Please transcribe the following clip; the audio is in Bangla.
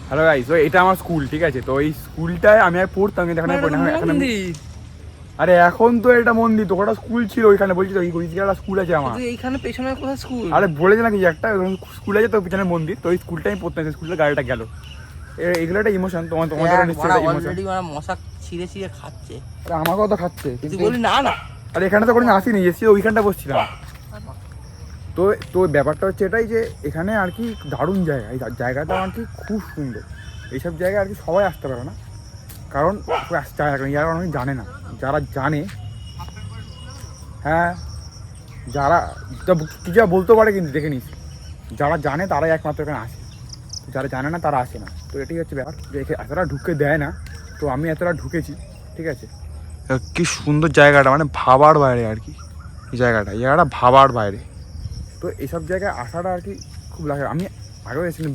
হ্যালো গাইস, তো এটা আমার স্কুল, ঠিক আছে? তো এই স্কুলটায় আমি আর পড়তাম, কিন্তু এখানে আরে এখন তো এটা মন্দির, তো ওটা স্কুল ছিল ওইখানে, বলছি তো এই একটা স্কুল আছে আমার এইখানে পেছনে কোথায় স্কুল? আরে বলেছে নাকি যে একটা স্কুল আছে, তো পিছনে মন্দির, তো ওই স্কুলটাই আমি পড়তাম, স্কুলের গাড়িটা গেল। এগুলো একটা ইমোশন, তোমাদের নিশ্চয়ই ইমোশন। অলরেডি মানে মশা ছিঁড়ে ছিঁড়ে খাচ্ছে। আরে আমাকেও তো খাচ্ছে, তুই কিন্তু বলি না না। আরে এখানে তো কোনোদিন আসিনি, এসে ওইখানটা বসছিলাম। তো তো ব্যাপারটা হচ্ছে এটাই যে এখানে আর কি দারুণ জায়গা, এই জায়গাটা আর কি খুব সুন্দর। এইসব জায়গায় আর কি সবাই আসতে পারে না, কারণ আসতে হয় না, যারা অনেক জানে না। যারা জানে, হ্যাঁ, যারা কিছু বলতে পারে, কিন্তু দেখে নিস, যারা জানে তারাই একমাত্র এখানে আসে, যারা জানে না তারা আসে না। তো এটাই হচ্ছে ব্যাপার, যে এতটা ঢুকে দেয় না, তো আমি এতটা ঢুকেছি, ঠিক আছে? কি সুন্দর জায়গাটা, মানে ভাবার বাইরে আর কি। এই জায়গাটা ভাবার বাইরে। তো এইসব জায়গায় আসাটা আর কি খুব লাগে। আমি আগেও এসেছিলাম,